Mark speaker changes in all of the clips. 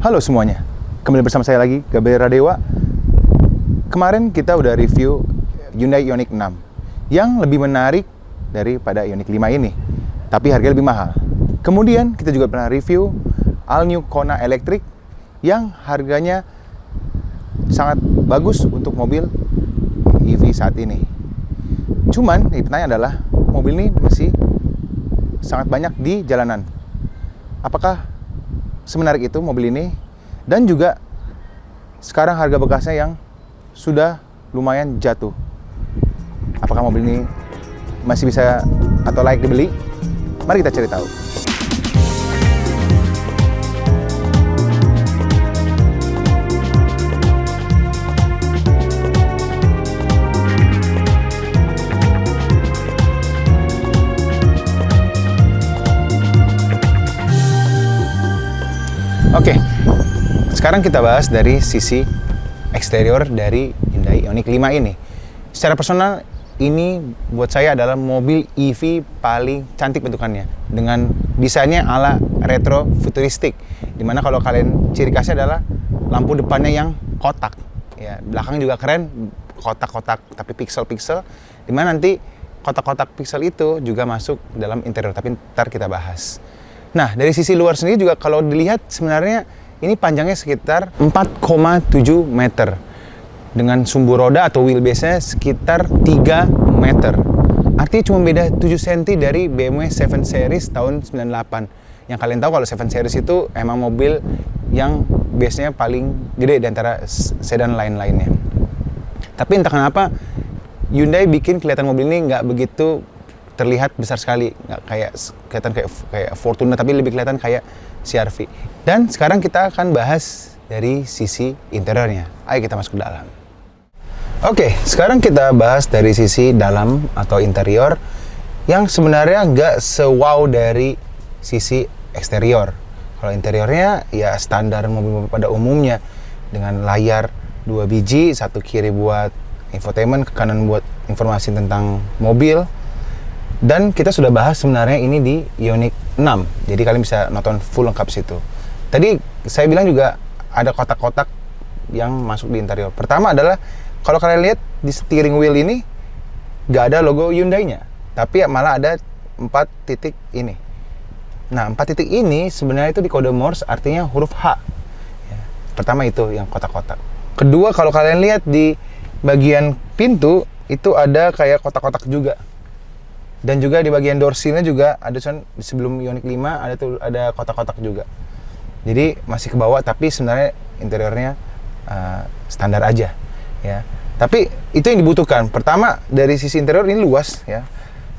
Speaker 1: Halo semuanya, kembali bersama saya lagi, Gabriel Radewa. Kemarin kita udah review Hyundai Ioniq 6 yang lebih menarik daripada Ioniq 5 ini, tapi harganya lebih mahal. Kemudian kita juga pernah review All New Kona Electric yang harganya sangat bagus untuk mobil EV saat ini. Cuman pertanyaan adalah, mobil ini masih sangat banyak di jalanan. Apakah semenarik itu mobil ini? Dan juga sekarang harga bekasnya yang sudah lumayan jatuh. Apakah mobil ini masih bisa atau layak dibeli? Mari kita cari tahu. Oke, sekarang kita bahas dari sisi eksterior dari Hyundai Ioniq 5 ini. Secara personal, ini buat saya adalah mobil EV paling cantik bentukannya, dengan desainnya ala retro futuristik, dimana kalau kalian ciri khasnya adalah lampu depannya yang kotak, ya, belakang juga keren, kotak-kotak tapi pixel-pixel, dimana nanti kotak-kotak pixel itu juga masuk dalam interior, tapi ntar kita bahas. Nah, dari sisi luar sendiri juga kalau dilihat sebenarnya ini panjangnya sekitar 4,7 meter. Dengan sumbu roda atau wheelbase-nya sekitar 3 meter. Artinya cuma beda 7 cm dari BMW 7 Series tahun 98. Yang kalian tahu kalau 7 Series itu emang mobil yang base-nya paling gede di antara sedan lain-lainnya. Tapi entah kenapa Hyundai bikin kelihatan mobil ini nggak begitu terlihat besar sekali, nggak kelihatan kayak Fortuner, tapi lebih kelihatan kayak CR-V. Dan sekarang kita akan bahas dari sisi interiornya. Ayo kita masuk ke dalam. Oke, sekarang kita bahas dari sisi dalam atau interior yang sebenarnya nggak se-wow dari sisi eksterior. Kalau interiornya ya standar mobil-mobil pada umumnya, dengan layar 2 biji, satu kiri buat infotainment, ke kanan buat informasi tentang mobil. Dan kita sudah bahas sebenarnya ini di Ioniq 6, jadi kalian bisa nonton full lengkap situ. Tadi saya bilang juga ada kotak-kotak yang masuk di interior. Pertama adalah, kalau kalian lihat di steering wheel ini nggak ada logo Hyundai-nya, tapi malah ada 4 titik ini. Nah, 4 titik ini sebenarnya itu di kode Morse, artinya huruf H. Ya, pertama itu yang kotak-kotak. Kedua, kalau kalian lihat di bagian pintu itu ada kayak kotak-kotak juga. Dan juga di bagian door seal-nya juga ada, sebelum Ioniq 5 ada kotak-kotak juga. Jadi masih ke bawah, tapi sebenarnya interiornya standar aja, ya. Tapi itu yang dibutuhkan. Pertama, dari sisi interior ini luas, ya.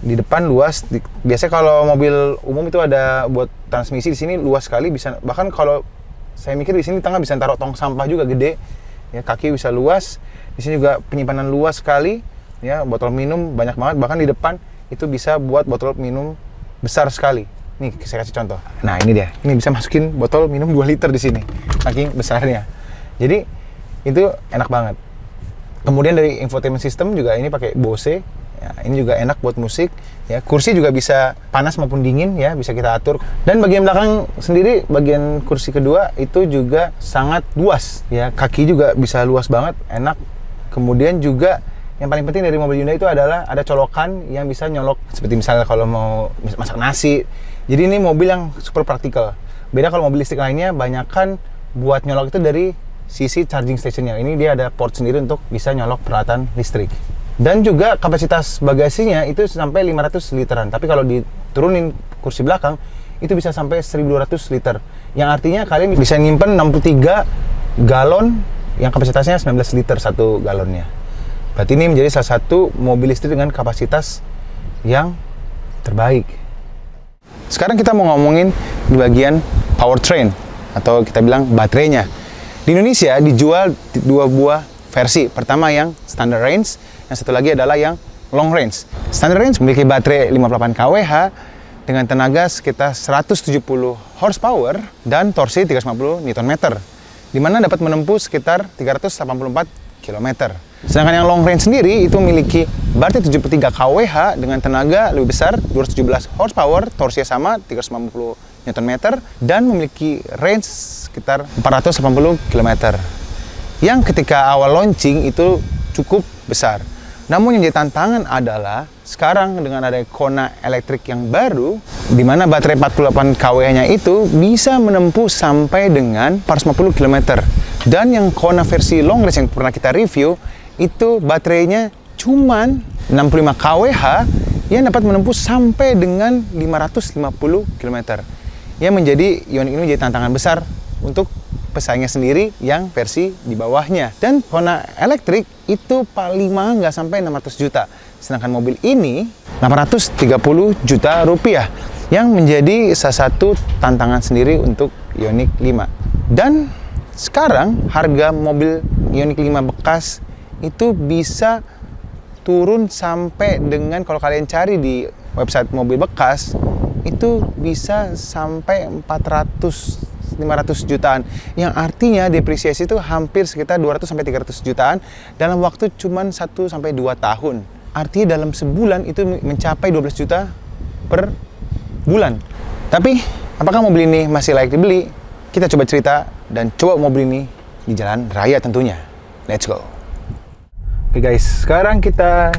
Speaker 1: Di depan luas. Biasanya kalau mobil umum itu ada buat transmisi, di sini luas sekali, bisa bahkan kalau saya mikir di sini tengah bisa taruh tong sampah juga gede, ya. Kaki bisa luas. Di sini juga penyimpanan luas sekali, ya. Botol minum banyak banget, bahkan di depan itu bisa buat botol minum besar sekali. Nih, saya kasih contoh. Nah, ini dia. Ini bisa masukin botol minum 2 liter di sini, saking besarnya. Jadi itu enak banget. Kemudian dari infotainment system juga ini pakai Bose. Ya, ini juga enak buat musik. Ya, kursi juga bisa panas maupun dingin, ya, bisa kita atur. Dan bagian belakang sendiri, bagian kursi kedua itu juga sangat luas. Ya, kaki juga bisa luas banget, enak. Kemudian juga yang paling penting dari mobil Hyundai itu adalah ada colokan yang bisa nyolok, seperti misalnya kalau mau masak nasi. Jadi ini mobil yang super praktikal. Beda kalau mobil listrik lainnya, banyakan buat nyolok itu dari sisi charging stationnya. Ini dia ada port sendiri untuk bisa nyolok peralatan listrik. Dan juga kapasitas bagasinya itu sampai 500 literan. Tapi kalau diturunin kursi belakang, itu bisa sampai 1200 liter. Yang artinya kalian bisa nyimpen 63 galon yang kapasitasnya 19 liter satu galonnya. Berarti ini menjadi salah satu mobil listrik dengan kapasitas yang terbaik. Sekarang kita mau ngomongin di bagian powertrain, atau kita bilang baterainya. Di Indonesia dijual 2 buah versi. Pertama yang standard range, yang satu lagi adalah yang long range. Standard range memiliki baterai 58 kWh dengan tenaga sekitar 170 horsepower dan torsi 350 Nm, di mana dapat menempuh sekitar 384 km. Sedangkan yang long range sendiri itu memiliki baterai 73 kWh dengan tenaga lebih besar, 217 horsepower, torsinya sama, 390 Nm dan memiliki range sekitar 480 km. Yang ketika awal launching itu cukup besar. Namun yang jadi tantangan adalah sekarang dengan ada Kona elektrik yang baru, di mana baterai 48 kWh-nya itu bisa menempuh sampai dengan 450 km. Dan yang Kona versi long range yang pernah kita review, itu baterainya cuman 65 kWh yang dapat menempuh sampai dengan 550 km. Yang menjadi Ioniq ini menjadi tantangan besar untuk pesaingnya sendiri yang versi di bawahnya. Dan Kona elektrik itu paling mahal nggak sampai 600 juta. Sedangkan mobil ini 830 juta rupiah. Yang menjadi salah satu tantangan sendiri untuk Ioniq 5. Dan sekarang harga mobil Ioniq 5 bekas itu bisa turun sampai dengan, kalau kalian cari di website mobil bekas, itu bisa sampai 500 jutaan, yang artinya depresiasi itu hampir sekitar 200-300 jutaan dalam waktu cuma 1-2 tahun. Artinya dalam sebulan itu mencapai 12 juta per bulan. Tapi apakah mobil ini masih layak dibeli? Kita coba cerita dan coba mobil ini di jalan raya tentunya. Let's go. Oke guys, sekarang kita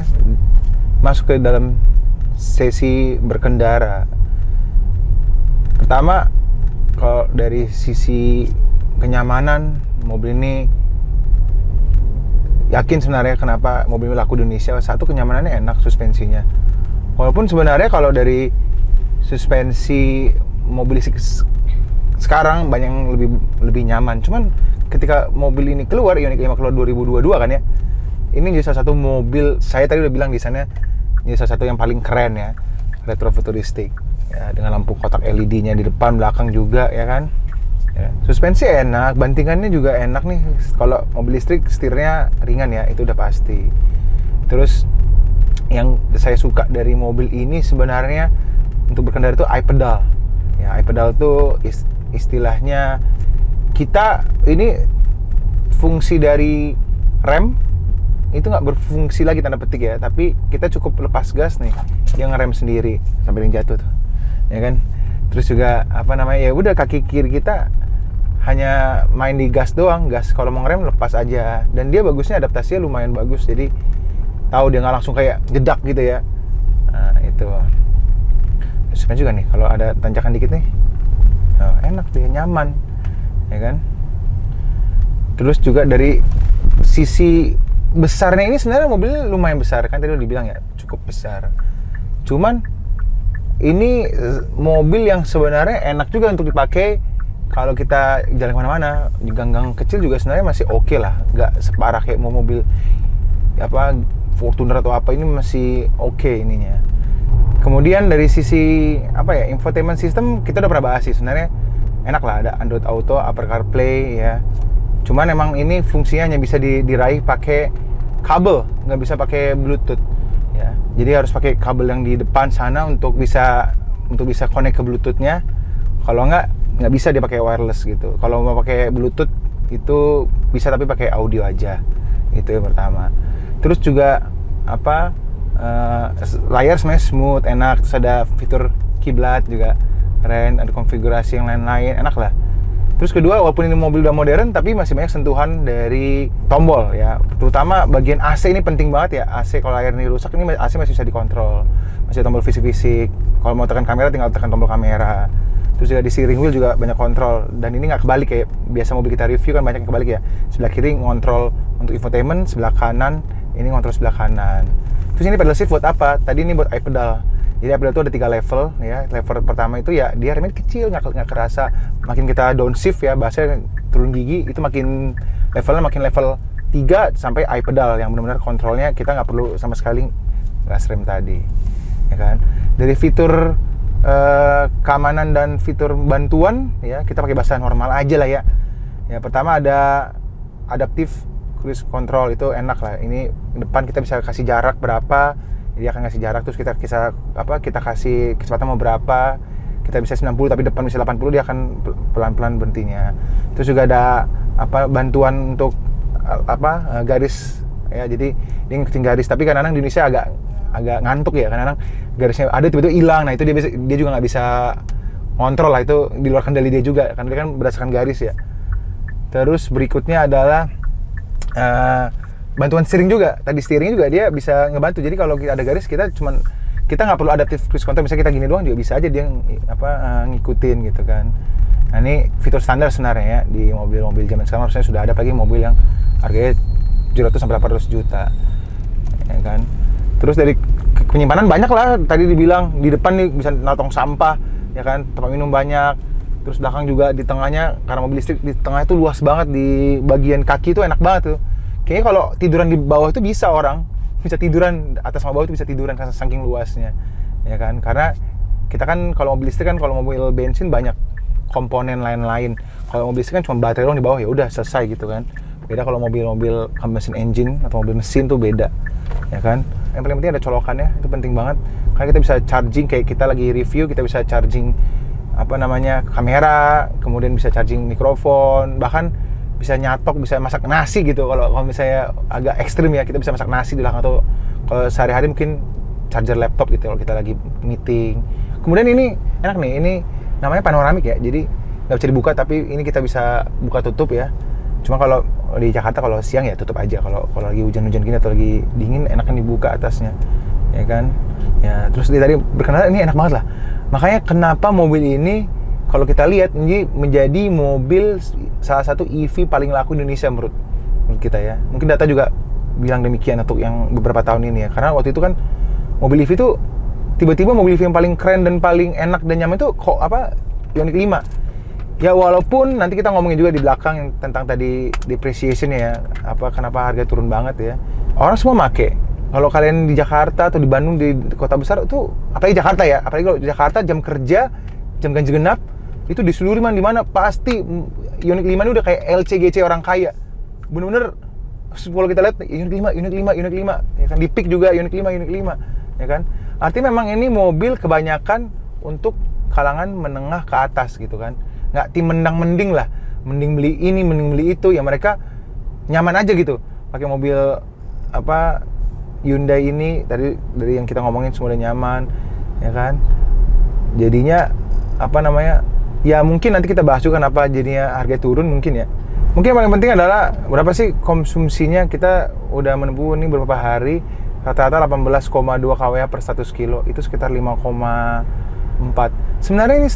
Speaker 1: masuk ke dalam sesi berkendara. Pertama, kalau dari sisi kenyamanan, mobil ini yakin sebenarnya kenapa mobil ini laku di Indonesia. Satu, kenyamanannya enak, suspensinya. Walaupun sebenarnya kalau dari suspensi mobil sekarang banyak yang lebih nyaman. Cuman ketika mobil ini keluar, Ioniq 5 keluar 2022 kan ya. Ini jadi salah satu mobil, saya tadi udah bilang desainnya ini salah satu yang paling keren ya, retrofuturistik. Ya, dengan lampu kotak LED-nya di depan, belakang juga ya kan. Ya, suspensi enak, bantingannya juga enak nih. Kalau mobil listrik setirnya ringan ya, itu udah pasti. Terus yang saya suka dari mobil ini sebenarnya untuk berkendara itu iPedal. Ya, iPedal tuh istilahnya kita ini fungsi dari rem itu nggak berfungsi lagi tanda petik ya, tapi kita cukup lepas gas nih, dia ngerem sendiri sampai dia jatuh tuh. Ya kan, terus juga ya udah kaki kiri kita hanya main di gas doang, gas kalau mau ngerem lepas aja, dan dia bagusnya adaptasinya lumayan bagus, jadi tahu dia nggak langsung kayak jedak gitu ya. Nah itu suspensi juga nih, kalau ada tanjakan dikit nih, enak dia, nyaman ya kan. Terus juga dari sisi besarnya ini sebenarnya mobilnya lumayan besar kan, tadi udah dibilang ya cukup besar, cuman ini mobil yang sebenarnya enak juga untuk dipakai kalau kita jalan kemana-mana. Di gang-gang kecil juga sebenarnya masih oke lah, nggak separah kayak mobil Fortuner atau apa, ini masih oke ininya. Kemudian dari sisi infotainment system kita udah pernah bahas sih, sebenarnya enak lah, ada Android Auto, Apple CarPlay ya. Cuman emang ini fungsinya hanya bisa diraih pakai kabel, nggak bisa pakai Bluetooth ya. Jadi harus pakai kabel yang di depan sana untuk bisa connect ke Bluetooth-nya. Kalau nggak bisa dia pakai wireless gitu. Kalau mau pakai Bluetooth itu bisa, tapi pakai audio aja. Itu yang pertama. Terus juga layar sebenarnya smooth, enak. Terus ada fitur kiblat juga keren, ada konfigurasi yang lain-lain, enak lah. Terus kedua, walaupun ini mobil udah modern, tapi masih banyak sentuhan dari tombol ya. Terutama bagian AC ini penting banget ya. AC kalau layar ini rusak, ini AC masih bisa dikontrol. Masih tombol fisik-fisik. Kalau mau tekan kamera, tinggal tekan tombol kamera. Terus juga di steering wheel juga banyak kontrol. Dan ini nggak kebalik kayak biasa mobil kita review kan, banyak yang kebalik ya. Sebelah kiri ngontrol untuk infotainment, sebelah kanan ini ngontrol sebelah kanan. Terus ini pedal shift buat apa? Tadi ini buat iPedal. Jadi iPedal itu ada 3 level ya. Level pertama itu ya dia remnya kecil, nggak kerasa. Makin kita downshift ya, bahasanya turun gigi, itu makin level 3 sampai iPedal yang benar-benar kontrolnya kita nggak perlu sama sekali gas rem tadi, ya kan. Dari fitur keamanan dan fitur bantuan ya, kita pakai bahasa normal aja lah ya. Ya pertama ada adaptive cruise control, itu enak lah. Ini depan kita bisa kasih jarak berapa, dia akan kasih jarak, terus kita kasih kecepatan mau berapa. Kita bisa 90 tapi depan bisa 80, dia akan pelan-pelan berhentinya. Terus juga ada bantuan untuk garis ya, jadi dia ngikutin garis, tapi kadang-kadang di Indonesia agak ngantuk ya, kadang-kadang garisnya ada tiba-tiba hilang. Nah itu dia juga nggak bisa ngontrol lah, itu di luar kendali dia juga kan, dia kan berdasarkan garis ya. Terus berikutnya adalah bantuan steering juga. Tadi steering juga dia bisa ngebantu. Jadi kalau ada garis kita nggak perlu adaptive cruise control, misalnya kita gini doang juga bisa aja dia ngikutin gitu kan. Nah ini fitur standar sebenarnya ya di mobil-mobil zaman sekarang, harusnya sudah ada, apalagi mobil yang harganya 700 sampai 800 juta ya kan. Terus dari penyimpanan banyak lah, tadi dibilang di depan nih bisa natong sampah ya kan, tempat minum banyak. Terus belakang juga, di tengahnya karena mobil listrik di tengah itu luas banget, di bagian kaki itu enak banget tuh. Kayaknya kalau tiduran di bawah itu bisa, orang bisa tiduran atas sama bawah itu bisa tiduran karena saking luasnya ya kan. Karena kita kan kalau mobil listrik kan, kalau mobil bensin banyak komponen lain-lain. Kalau mobil listrik kan cuma baterai doang di bawah, ya udah selesai gitu kan. Beda kalau mobil-mobil combustion engine atau mobil mesin tuh beda ya kan. Yang paling penting ada colokannya, itu penting banget karena kita bisa charging, kayak kita lagi review kita bisa charging kamera, kemudian bisa charging mikrofon, bahkan bisa nyatok, bisa masak nasi gitu. Kalau misalnya agak ekstrim ya, kita bisa masak nasi di belakang, atau kalau sehari-hari mungkin charger laptop gitu kalau kita lagi meeting. Kemudian ini enak nih, ini namanya panoramik ya, jadi nggak bisa dibuka, tapi ini kita bisa buka tutup ya. Cuma kalau di Jakarta kalau siang ya tutup aja, kalau lagi hujan-hujan gini atau lagi dingin enakan dibuka atasnya ya kan. Ya terus tadi berkenalan, ini enak banget lah. Makanya kenapa mobil ini kalau kita lihat ini menjadi mobil salah satu EV paling laku di Indonesia menurut kita ya. Mungkin data juga bilang demikian untuk yang beberapa tahun ini ya. Karena waktu itu kan mobil EV itu tiba-tiba mobil EV yang paling keren dan paling enak dan nyaman itu Ioniq 5. Ya walaupun nanti kita ngomongin juga di belakang tentang tadi depreciation ya, kenapa harga turun banget ya. Orang semua make. Kalau kalian di Jakarta atau di Bandung, di kota besar itu, apalagi Jakarta ya, apalagi kalau di Jakarta jam kerja, jam ganjil genap, itu di seluruh mana pasti Ioniq 5 ini udah kayak LCGC orang kaya. Bener-bener kalau kita lihat Ioniq 5 ya kan, di PIK juga Ioniq 5 ya kan. Artinya memang ini mobil kebanyakan untuk kalangan menengah ke atas gitu kan. Nggak tim mending lah, mending beli ini, mending beli itu, ya mereka nyaman aja gitu pakai mobil Hyundai ini. Dari yang kita ngomongin semua udah nyaman ya kan. Jadinya ya mungkin nanti kita bahas juga kenapa jadinya harga turun mungkin ya. Mungkin yang paling penting adalah berapa sih konsumsinya. Kita udah menempuh ini beberapa hari, rata-rata 18,2 kWh per 100 kilo, itu sekitar 5,4. Sebenarnya ini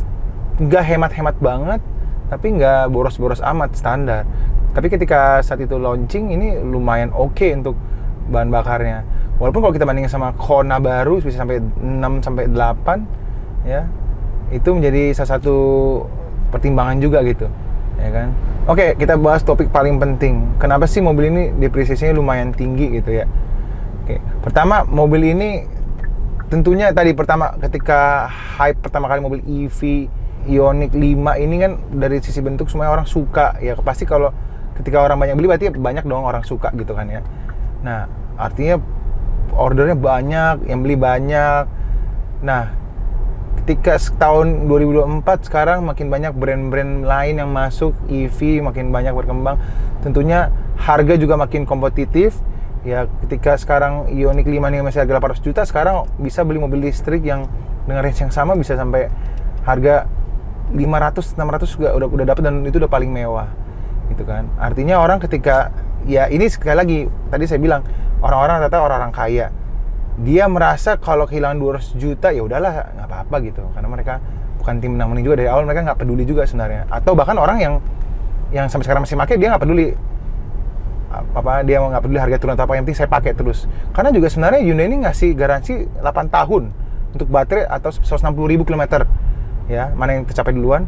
Speaker 1: nggak hemat-hemat banget, tapi nggak boros-boros amat, standar. Tapi ketika saat itu launching, ini lumayan oke untuk bahan bakarnya. Walaupun kalau kita bandingin sama Kona baru bisa sampai 6 sampai 8 ya, itu menjadi salah satu pertimbangan juga gitu ya kan. Oke, kita bahas topik paling penting. Kenapa sih mobil ini depresiasinya lumayan tinggi gitu ya. Oke, pertama mobil ini tentunya tadi pertama ketika hype pertama kali mobil EV Ioniq 5 ini kan, dari sisi bentuk semuanya orang suka ya. Pasti kalau ketika orang banyak beli berarti banyak dong orang suka gitu kan ya. Nah, artinya ordernya banyak, yang beli banyak. Nah, ketika tahun 2024 sekarang makin banyak brand-brand lain yang masuk EV, makin banyak berkembang, tentunya harga juga makin kompetitif ya. Ketika sekarang Ioniq 5 ini masih harga 800 juta, sekarang bisa beli mobil listrik yang dengan range yang sama bisa sampai harga 500, 600 juga udah dapat, dan itu udah paling mewah gitu kan. Artinya orang ketika, ya ini sekali lagi tadi saya bilang, orang-orang rata-rata orang-orang kaya, dia merasa kalau kehilangan 200 juta ya udahlah nggak apa-apa gitu, karena mereka bukan tim menang-menang juga dari awal, mereka nggak peduli juga sebenarnya. Atau bahkan orang yang sampai sekarang masih pakai, dia nggak peduli dia nggak peduli harga turun atau apa, yang penting saya pakai terus. Karena juga sebenarnya Hyundai ini ngasih garansi 8 tahun untuk baterai atau 160.000 km ya, mana yang tercapai duluan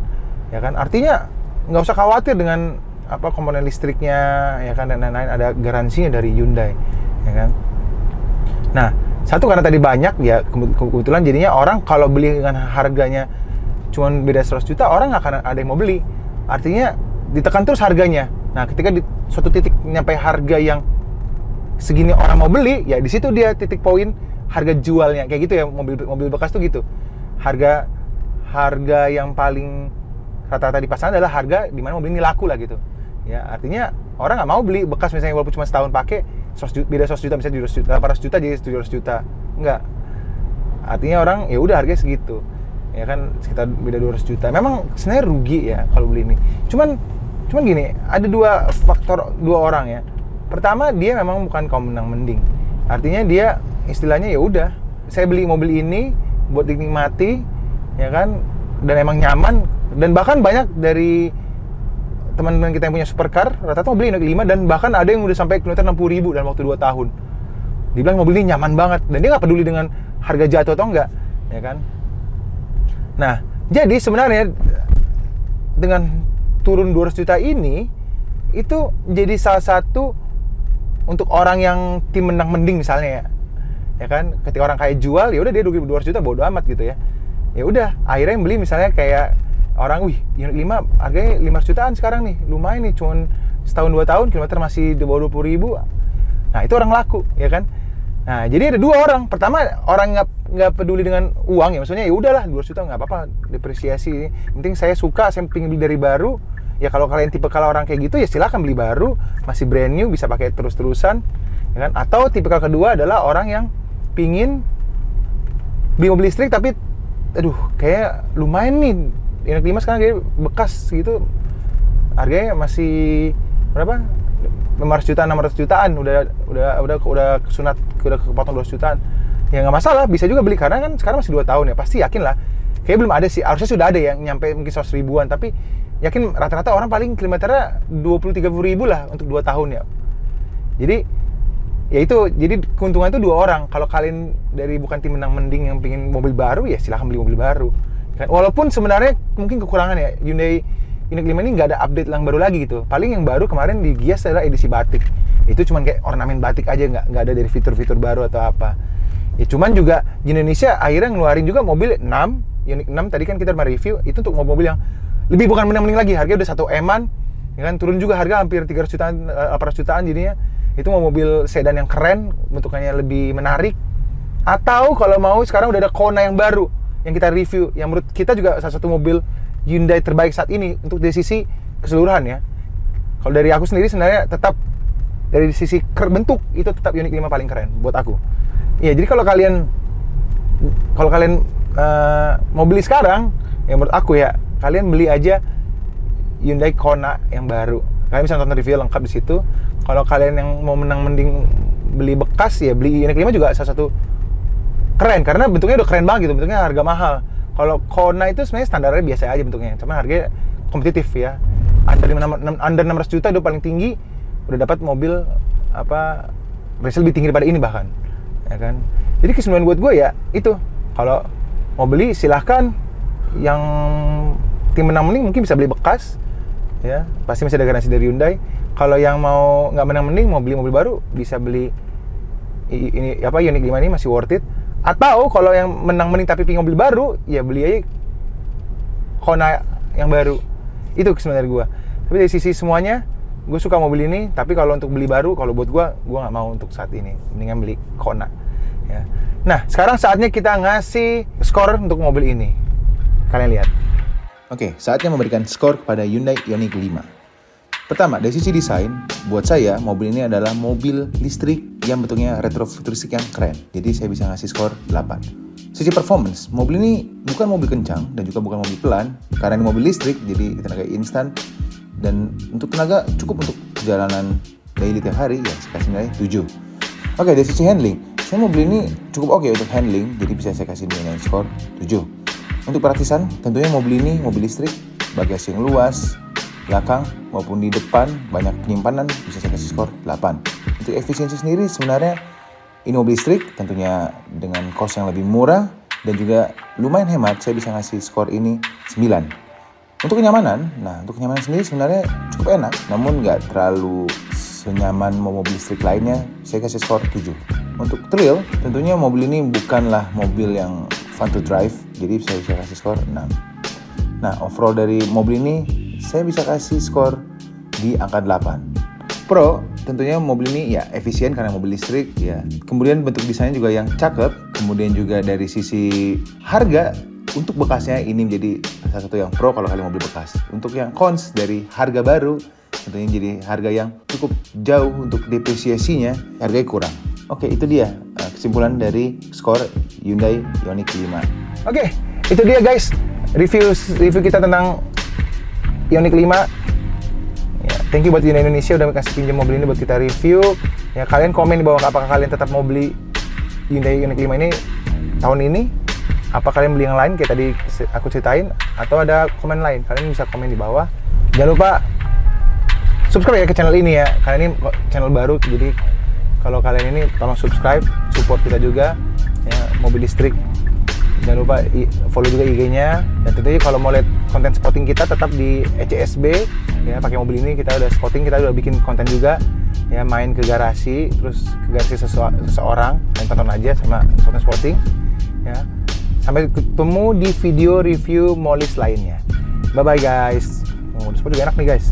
Speaker 1: ya kan. Artinya nggak usah khawatir dengan komponen listriknya ya kan, dan lain-lain, ada garansinya dari Hyundai ya kan. Nah, satu karena tadi banyak ya, kebetulan jadinya orang kalau beli dengan harganya cuman beda 100 juta, orang nggak akan ada yang mau beli. Artinya ditekan terus harganya. Nah, ketika di suatu titik nyampe harga yang segini orang mau beli, ya di situ dia titik poin harga jualnya. Kayak gitu ya, mobil bekas tuh gitu. Harga yang paling rata-rata di pasaran adalah harga di mana mobil ini laku lah gitu. Ya, artinya orang nggak mau beli bekas misalnya walaupun cuma setahun pakai, beda 100 juta, misalnya 800 juta jadi 700 juta. Enggak. Artinya orang ya udah harganya segitu. ya kan, sekitar beda 200 juta. Memang sebenarnya rugi ya kalau beli ini. Cuman gini, ada dua faktor, dua orang ya. Pertama, dia memang bukan kaum menang mending. Artinya dia istilahnya ya udah, saya beli mobil ini buat dinikmati, ya kan, dan emang nyaman. Dan bahkan banyak dari teman-teman kita yang punya supercar, rata-rata mobil Ioniq 5, dan bahkan ada yang udah sampai kilometer 60.000 dalam waktu 2 tahun. Dibilang mobil ini nyaman banget, dan dia nggak peduli dengan harga jatuh atau enggak, ya kan. Nah, jadi sebenarnya dengan turun 200 juta ini, itu jadi salah satu untuk orang yang tim menang mending misalnya ya kan, ketika orang kaya jual, ya udah dia rugi 200 juta, bodo amat gitu ya. Ya udah, akhirnya yang beli misalnya kayak orang, Ioniq 5 harganya 500 jutaan sekarang nih, lumayan nih, cuman setahun 2 tahun kilometer masih di bawah 20.000. Nah, itu orang laku, ya kan. Nah, jadi ada dua orang. Pertama, orang nggak peduli dengan uang ya, maksudnya ya udahlah 200 juta nggak apa-apa, depresiasi. Penting saya suka, saya pengen beli dari baru. Ya kalau kalian tipe kalau orang kayak gitu ya silakan beli baru, masih brand new, bisa pakai terus-terusan, ya kan. Atau tipe kedua adalah orang yang pingin beli mobil listrik tapi aduh kayak lumayan nih, Ioniq 5 sekarang kayak bekas gitu, harganya masih berapa? 500 jutaan, 600 jutaan, udah kesunat, udah kepotong 200 jutaan. Ya nggak masalah, bisa juga beli karena kan sekarang masih 2 tahun ya, pasti yakin lah. Kayak belum ada sih, harusnya sudah ada yang nyampe mungkin 100 ribuan, tapi yakin rata-rata orang paling kilometernya 20-30 ribu lah untuk 2 tahun ya. Jadi ya itu, jadi keuntungan itu dua orang. Kalau kalian dari bukan tim menang mending yang pengen mobil baru, ya silahkan beli mobil baru kan. Walaupun sebenarnya mungkin kekurangan ya, Hyundai Ioniq 5 ini nggak ada update yang baru lagi gitu. Paling yang baru kemarin digias adalah edisi batik. Itu cuman kayak ornamen batik aja, nggak ada dari fitur-fitur baru atau apa. Ya cuman juga di Indonesia akhirnya ngeluarin juga mobil 6, Ioniq 6 tadi kan kita review, itu untuk mobil yang lebih bukan menang-menang lagi, harganya udah 1 M-an, ya kan, turun juga harga hampir 300 jutaan, 800 jutaan jadinya. Itu mau mobil sedan yang keren, bentukannya lebih menarik. Atau kalau mau sekarang udah ada Kona yang baru yang kita review, yang menurut kita juga salah satu mobil Hyundai terbaik saat ini untuk dari sisi keseluruhan ya. Kalau dari aku sendiri sebenarnya tetap dari sisi bentuk itu tetap Ioniq 5 paling keren buat aku. Iya, jadi kalau kalian mau beli sekarang, ya menurut aku ya kalian beli aja Hyundai Kona yang baru. Kalian bisa nonton review lengkap di situ. Kalau kalian yang mau menang mending beli bekas, ya beli Ioniq 5 juga salah satu keren karena bentuknya udah keren banget gitu, bentuknya harga mahal. Kalau Kona itu sebenarnya standarnya biasa aja bentuknya, cuma harganya kompetitif ya. Under 600 juta itu paling tinggi, udah dapat mobil resale lebih tinggi daripada ini bahkan, ya kan. Jadi kesimpulan buat gue ya itu, kalau mau beli silahkan, yang tim menang mending mungkin bisa beli bekas, ya pasti masih ada garansi dari Hyundai. Kalau yang mau nggak menang mending mau beli mobil baru, bisa beli ini Ioniq 5 ini masih worth it. Atau kalau yang menang mending tapi pengen mobil baru, ya beli aja Kona yang baru. Itu sebenarnya gue. Tapi dari sisi semuanya, gue suka mobil ini. Tapi kalau untuk beli baru, kalau buat gue nggak mau untuk saat ini. Mendingan beli Kona. Ya. Nah, sekarang saatnya kita ngasih skor untuk mobil ini. Kalian lihat.
Speaker 2: Oke, saatnya memberikan skor kepada Hyundai Ioniq 5. Pertama, dari sisi desain, buat saya mobil ini adalah mobil listrik yang bentuknya retrofuturistik yang keren. Jadi saya bisa ngasih skor 8. Sisi performance, mobil ini bukan mobil kencang dan juga bukan mobil pelan. Karena ini mobil listrik, jadi tenaga instan. Dan untuk tenaga cukup untuk perjalanan daily tiap hari, ya saya kasih nilai 7. Oke, dari sisi handling, saya mobil ini cukup oke untuk handling, jadi bisa saya kasih nilai skor 7. Untuk praktisan, tentunya mobil ini mobil listrik, bagasi yang luas, belakang maupun di depan banyak penyimpanan, bisa saya kasih skor 8. Untuk efisiensi sendiri sebenarnya ini mobil listrik tentunya dengan cost yang lebih murah dan juga lumayan hemat, saya bisa ngasih skor ini 9. Untuk kenyamanan, untuk kenyamanan sendiri sebenarnya cukup enak, namun nggak terlalu senyaman mobil listrik lainnya, saya kasih skor 7. Untuk thrill, tentunya mobil ini bukanlah mobil yang fun to drive, jadi saya bisa kasih skor 6. Nah, overall dari mobil ini saya bisa kasih skor di angka 8. Pro, tentunya mobil ini ya efisien karena mobil listrik ya. Kemudian bentuk desainnya juga yang cakep. Kemudian juga dari sisi harga, untuk bekasnya ini menjadi salah satu yang pro kalau kalian mobil bekas. Untuk yang cons, dari harga baru, tentunya jadi harga yang cukup jauh untuk depresiasinya, harganya kurang. Oke, itu dia kesimpulan dari skor Hyundai Ioniq 5.
Speaker 1: Oke, Itu dia guys, review kita tentang Ioniq 5. Ya, thank you buat Hyundai Indonesia udah kasih pinjam mobil ini buat kita review. Ya, kalian komen di bawah apakah kalian tetap mau beli Hyundai Ioniq 5 ini tahun ini. Apa kalian beli yang lain kayak tadi aku ceritain, atau ada komen lain, kalian bisa komen di bawah. Jangan lupa subscribe ya ke channel ini ya, karena ini channel baru, jadi kalau kalian ini tolong subscribe, support kita juga ya, mobil listrik. Jangan lupa follow juga IG-nya, dan tentunya kalau mau lihat konten spotting kita tetap di ECSB ya, pakai mobil ini kita udah spotting, kita udah bikin konten juga ya, main ke garasi, terus ke garasi seseorang, dan tonton aja sama spotting ya. Sampai ketemu di video review molis lainnya. Bye bye guys. Modus juga enak nih guys.